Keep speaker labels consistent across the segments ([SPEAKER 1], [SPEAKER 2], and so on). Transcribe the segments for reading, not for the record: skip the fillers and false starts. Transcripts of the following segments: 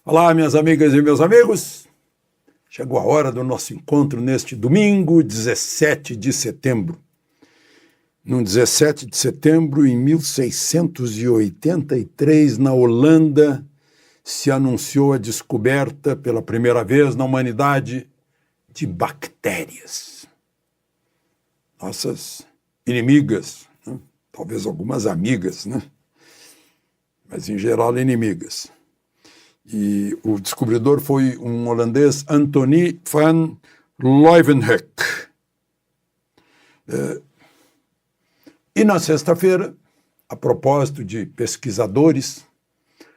[SPEAKER 1] Olá, minhas amigas e meus amigos. Chegou a hora do nosso encontro neste domingo, 17 de setembro. No 17 de setembro, em 1683, na Holanda, se anunciou a descoberta pela primeira vez na humanidade de bactérias. Nossas inimigas, né? Talvez algumas amigas, né? Mas em geral inimigas. E o descobridor foi um holandês, Antonie van Leeuwenhoek. E na sexta-feira, a propósito de pesquisadores,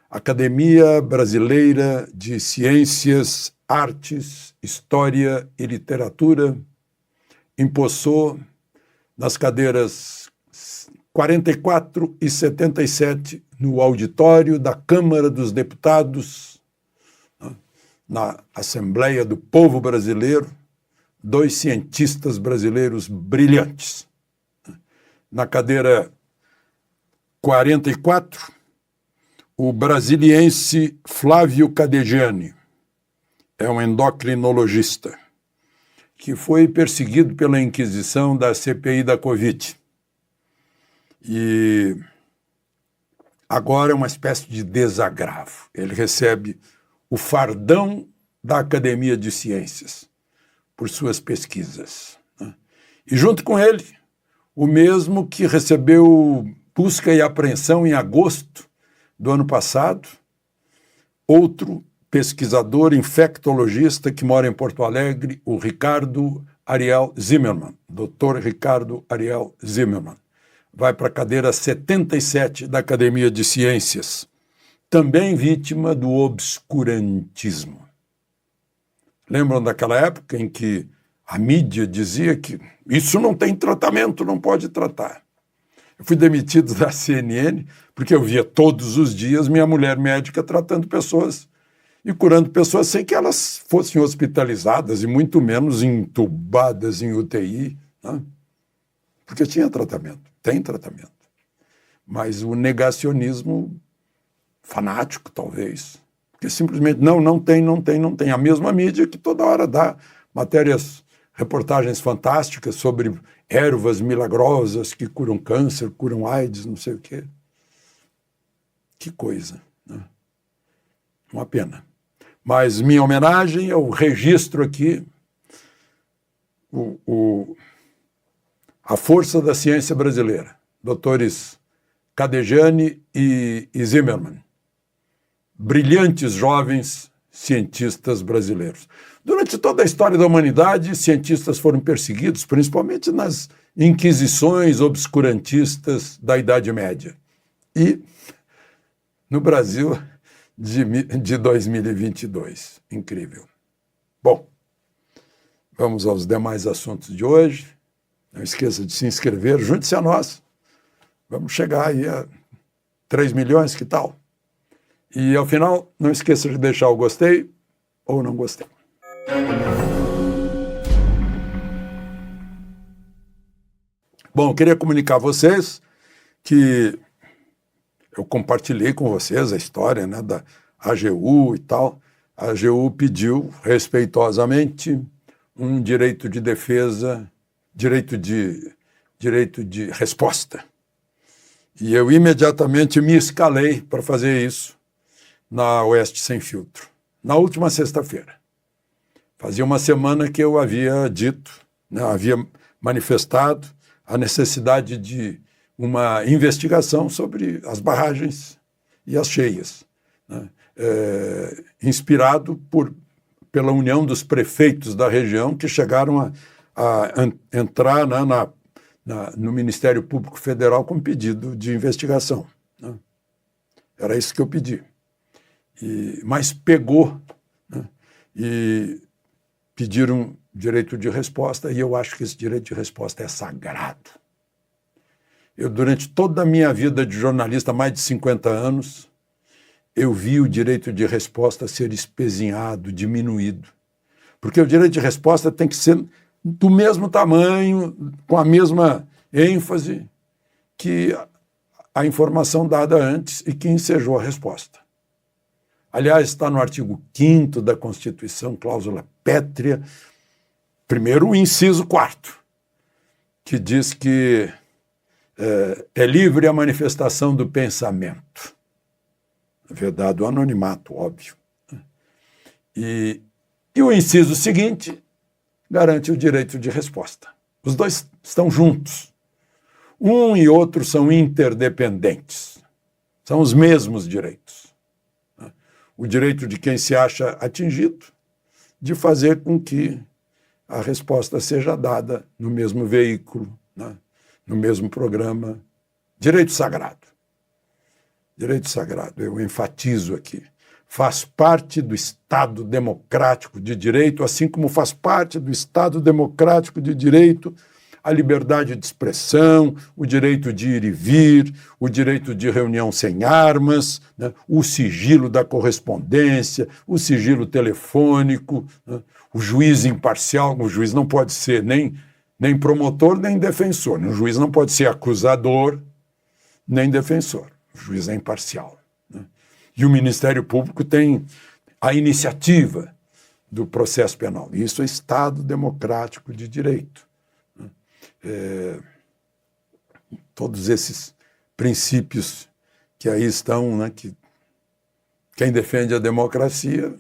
[SPEAKER 1] a Academia Brasileira de Ciências, Artes, História e Literatura empossou nas cadeiras 44 e 77 no auditório da Câmara dos Deputados, na Assembleia do Povo Brasileiro, dois cientistas brasileiros brilhantes. Na cadeira 44, o brasiliense Flávio Cadegiani, é um endocrinologista, que foi perseguido pela Inquisição da CPI da Covid. E agora é uma espécie de desagravo. Ele recebe o fardão da Academia de Ciências por suas pesquisas, né? E junto com ele, o mesmo que recebeu busca e apreensão em agosto do ano passado, outro pesquisador infectologista que mora em Porto Alegre, o Ricardo Ariel Zimmermann, Dr. Ricardo Ariel Zimmermann. Vai para a cadeira 77 da Academia de Ciências, também vítima do obscurantismo. Lembram daquela época em que a mídia dizia que isso não tem tratamento, não pode tratar? Eu fui demitido da CNN porque eu via todos os dias minha mulher médica tratando pessoas e curando pessoas sem que elas fossem hospitalizadas e muito menos entubadas em UTI, né? Porque tinha tratamento, tem tratamento. Mas o negacionismo fanático, talvez, porque simplesmente não tem. A mesma mídia que toda hora dá matérias, reportagens fantásticas sobre ervas milagrosas que curam câncer, curam AIDS, não sei o quê. Que coisa, né? Uma pena. Mas minha homenagem, eu registro aqui a força da ciência brasileira, doutores Cadegiani e Zimmermann, brilhantes jovens cientistas brasileiros. Durante toda a história da humanidade, cientistas foram perseguidos, principalmente nas inquisições obscurantistas da Idade Média. E no Brasil de 2022. Incrível. Bom, vamos aos demais assuntos de hoje. Não esqueça de se inscrever, junte-se a nós. Vamos chegar aí a 3 milhões, que tal? E, ao final, não esqueça de deixar o gostei ou não gostei. Bom, eu queria comunicar a vocês que eu compartilhei com vocês a história, né, da AGU e tal. A AGU pediu, respeitosamente, um direito de defesa, direito de resposta. E eu imediatamente me escalei para fazer isso na Oeste Sem Filtro, na última sexta-feira. Fazia uma semana que eu havia dito, né, havia manifestado a necessidade de uma investigação sobre as barragens e as cheias, né, inspirado pela união dos prefeitos da região que chegaram a entrar, né, no Ministério Público Federal com pedido de investigação, né? Era isso que eu pedi. Mas pegou, né? E pediram direito de resposta, e eu acho que esse direito de resposta é sagrado. Eu, durante toda a minha vida de jornalista, mais de 50 anos, eu vi o direito de resposta ser espezinhado, diminuído. Porque o direito de resposta tem que ser do mesmo tamanho, com a mesma ênfase que a informação dada antes e que ensejou a resposta. Aliás, está no artigo 5º da Constituição, cláusula pétrea, primeiro o inciso 4º, que diz que é livre a manifestação do pensamento, vedado o anonimato, óbvio. E o inciso seguinte garante o direito de resposta. Os dois estão juntos. Um e outro são interdependentes. São os mesmos direitos. O direito de quem se acha atingido de fazer com que a resposta seja dada no mesmo veículo, né? No mesmo programa. Direito sagrado. Direito sagrado, eu enfatizo aqui. Faz parte do Estado democrático de direito, assim como faz parte do Estado democrático de direito a liberdade de expressão, o direito de ir e vir, o direito de reunião sem armas, né? O sigilo da correspondência, o sigilo telefônico, né? O juiz imparcial. O juiz não pode ser nem promotor nem defensor. O juiz não pode ser acusador nem defensor. O juiz é imparcial. E o Ministério Público tem a iniciativa do processo penal. Isso é Estado democrático de direito. Todos esses princípios que aí estão, né, que quem defende a democracia,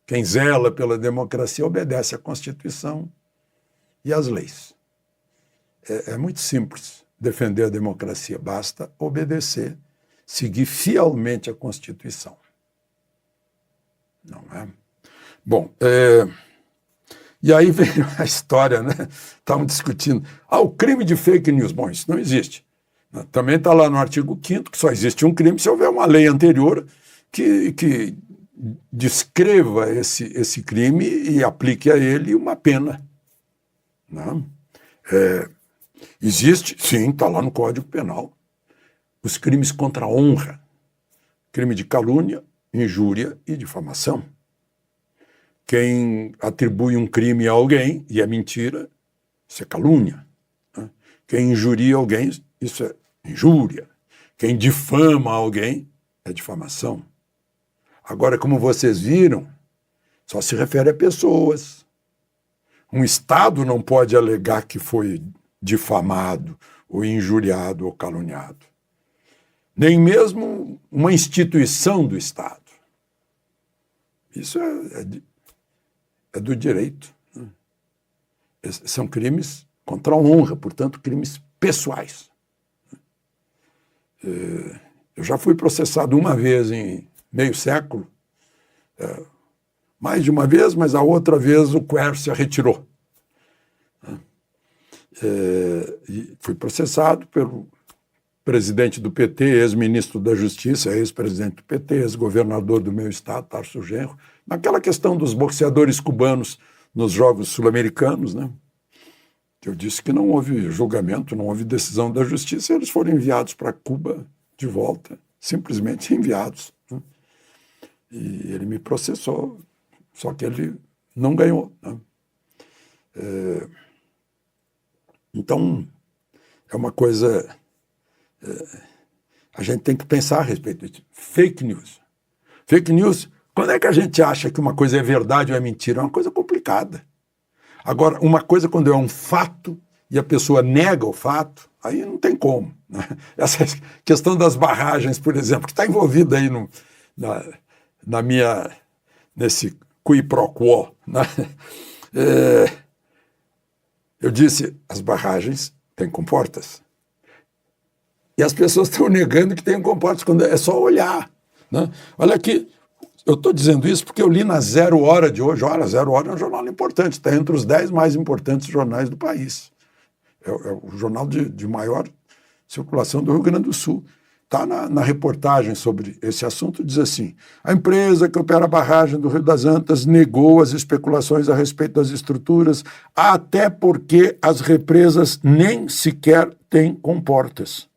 [SPEAKER 1] quem zela pela democracia, obedece à Constituição e às leis. É muito simples defender a democracia, basta obedecer, seguir fielmente a Constituição. Não é? Bom, e aí veio a história, né? Estavam discutindo. O crime de fake news. Bom, isso não existe. Também está lá no artigo 5º que só existe um crime se houver uma lei anterior que descreva esse crime e aplique a ele uma pena. Não? Existe, sim, está lá no Código Penal, os crimes contra a honra, crime de calúnia, injúria e difamação. Quem atribui um crime a alguém e é mentira, isso é calúnia. Né? Quem injuria alguém, isso é injúria. Quem difama alguém é difamação. Agora, como vocês viram, só se refere a pessoas. Um Estado não pode alegar que foi difamado, ou injuriado, ou caluniado. Nem mesmo uma instituição do Estado. Isso é do direito. Né? São crimes contra a honra, portanto, crimes pessoais. Eu já fui processado uma vez em meio século, mais de uma vez, mas a outra vez o Quércia retirou. E fui processado pelo presidente do PT, ex-ministro da Justiça, ex-presidente do PT, ex-governador do meu estado, Tarso Genro, naquela questão dos boxeadores cubanos nos Jogos Sul-Americanos, né? Eu disse que não houve julgamento, não houve decisão da Justiça, eles foram enviados para Cuba de volta, simplesmente enviados. Né? E ele me processou, só que ele não ganhou. Né? Então, é uma coisa... a gente tem que pensar a respeito disso. Fake news. Fake news, quando é que a gente acha que uma coisa é verdade ou é mentira? É uma coisa complicada. Agora, uma coisa quando é um fato e a pessoa nega o fato, aí não tem como. Né? Essa questão das barragens, por exemplo, que está envolvida aí nesse qui pro quo. Né? Eu disse, as barragens têm comportas. E as pessoas estão negando que tem comportas, quando é só olhar. Né? Olha aqui, eu estou dizendo isso porque eu li na Zero Hora de hoje. Olha, Zero Hora é um jornal importante, está entre os 10 mais importantes jornais do país. É o jornal de maior circulação do Rio Grande do Sul. Está na reportagem sobre esse assunto, diz assim: a empresa que opera a barragem do Rio das Antas negou as especulações a respeito das estruturas, até porque as represas nem sequer têm comportas.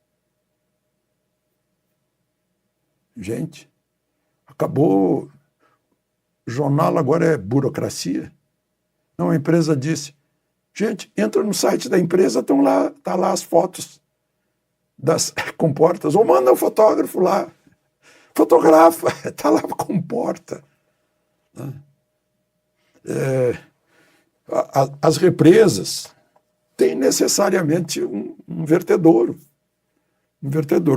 [SPEAKER 1] Gente, acabou. O jornal agora é burocracia. Não, a empresa disse. Gente, entra no site da empresa, tá lá as fotos das comportas, ou manda o fotógrafo lá. fotografa, está lá, comporta. Né? As represas têm necessariamente um vertedouro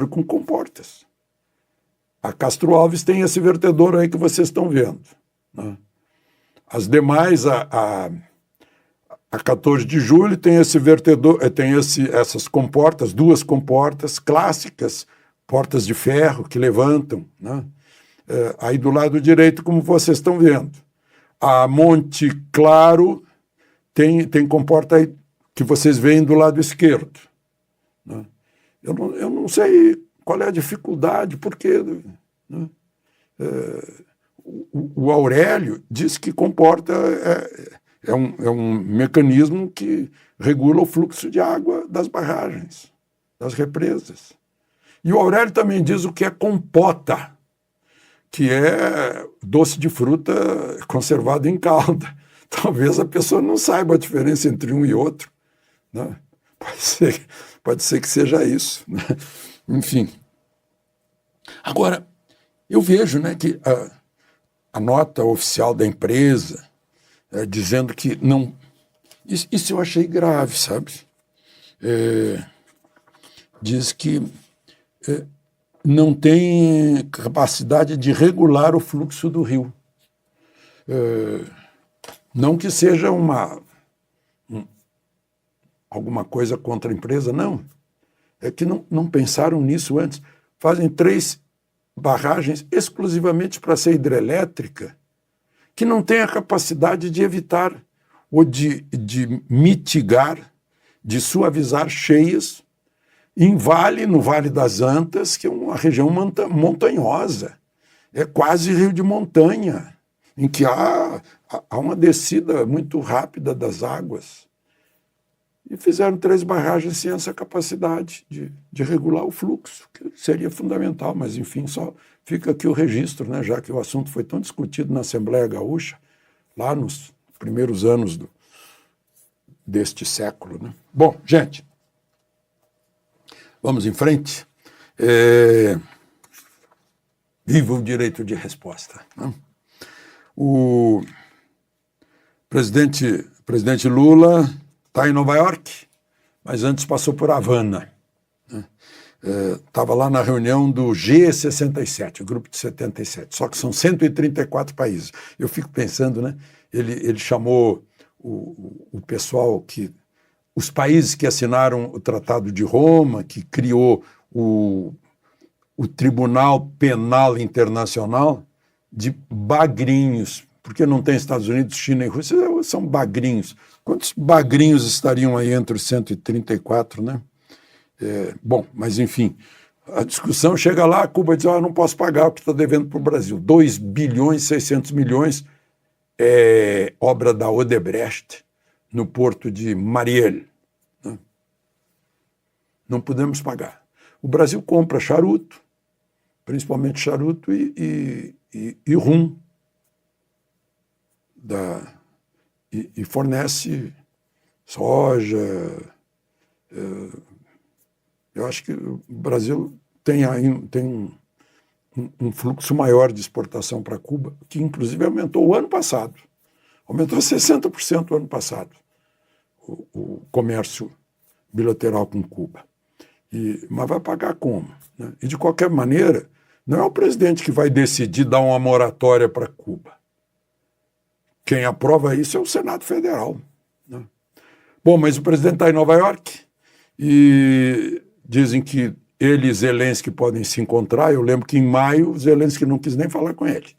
[SPEAKER 1] com comportas. A Castro Alves tem esse vertedouro aí que vocês estão vendo. Né? As demais, a 14 de julho tem esse vertedor, tem essas comportas, 2 comportas clássicas, portas de ferro que levantam. Né? Aí do lado direito, como vocês estão vendo. A Monte Claro tem comporta aí que vocês veem do lado esquerdo. Né? Eu não sei qual é a dificuldade, porque né? O Aurélio diz que comporta é um mecanismo que regula o fluxo de água das barragens, das represas. E o Aurélio também diz o que é compota, que é doce de fruta conservado em calda. Talvez a pessoa não saiba a diferença entre um e outro. Né? Pode ser que seja isso. Né? Enfim. Agora, eu vejo, né, que a nota oficial da empresa dizendo que não... Isso eu achei grave, sabe? Diz que não tem capacidade de regular o fluxo do rio. Não que seja alguma coisa contra a empresa, não. É que não pensaram nisso antes. Fazem 3 barragens exclusivamente para ser hidrelétrica, que não tem a capacidade de evitar ou de mitigar, de suavizar cheias no Vale das Antas, que é uma região montanhosa. É quase rio de montanha, em que há uma descida muito rápida das águas. E fizeram 3 barragens sem essa capacidade de regular o fluxo, que seria fundamental, mas, enfim, só fica aqui o registro, né, já que o assunto foi tão discutido na Assembleia Gaúcha, lá nos primeiros anos deste século. Né? Bom, gente, vamos em frente. Viva o direito de resposta. Né? O presidente Lula está em Nova York, mas antes passou por Havana. Estava lá na reunião do G67, o grupo de 77, só que são 134 países. Eu fico pensando, né? Ele chamou o pessoal os países que assinaram o Tratado de Roma, que criou o Tribunal Penal Internacional, de bagrinhos, porque não tem Estados Unidos, China e Rússia, são bagrinhos. Quantos bagrinhos estariam aí entre os 134, né? Bom, mas enfim, a discussão chega lá, Cuba diz, eu não posso pagar o que está devendo para o Brasil. 2 bilhões e 600 milhões é obra da Odebrecht no porto de Mariel. Né? Não podemos pagar. O Brasil compra charuto, principalmente charuto e rum, e fornece soja. Eu acho que o Brasil tem um fluxo maior de exportação para Cuba, que inclusive aumentou o ano passado. Aumentou 60% o ano passado, o comércio bilateral com Cuba. Mas vai pagar como? Né? E, de qualquer maneira, não é o presidente que vai decidir dar uma moratória para Cuba. Quem aprova isso é o Senado Federal. Né? Bom, mas o presidente está em Nova York e dizem que ele e Zelensky podem se encontrar. Eu lembro que em maio Zelensky não quis nem falar com ele,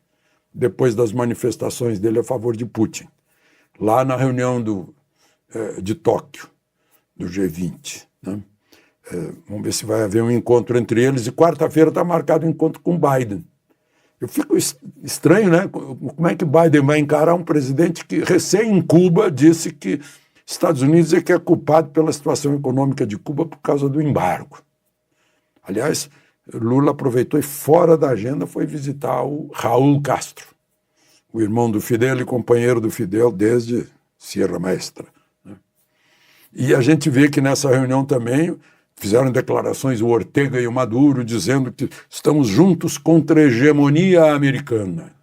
[SPEAKER 1] depois das manifestações dele a favor de Putin, lá na reunião de Tóquio, do G20. Né? Vamos ver se vai haver um encontro entre eles, e quarta-feira está marcado um encontro com Biden. Eu fico estranho, né? Como é que Biden vai encarar um presidente que, recém em Cuba, disse que Estados Unidos é que é culpado pela situação econômica de Cuba por causa do embargo. Aliás, Lula aproveitou e, fora da agenda, foi visitar o Raul Castro, o irmão do Fidel e companheiro do Fidel desde Sierra Maestra. Né? E a gente vê que nessa reunião também Fizeram declarações o Ortega e o Maduro dizendo que estamos juntos contra a hegemonia americana.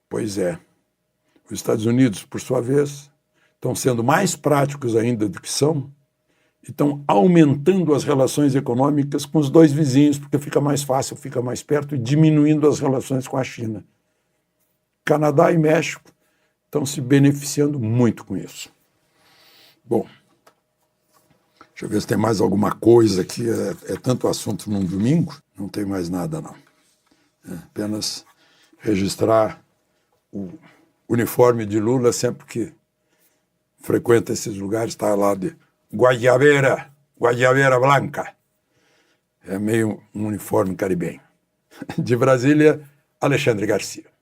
[SPEAKER 1] Pois é. Os Estados Unidos, por sua vez, estão sendo mais práticos ainda do que são e estão aumentando as relações econômicas com os dois vizinhos, porque fica mais fácil, fica mais perto, e diminuindo as relações com a China. Canadá e México estão se beneficiando muito com isso. Bom, deixa eu ver se tem mais alguma coisa aqui. É tanto assunto num domingo, não tem mais nada, não. Apenas registrar o uniforme de Lula sempre que frequenta esses lugares, está lá de Guayabera Blanca. É meio um uniforme caribenho. De Brasília, Alexandre Garcia.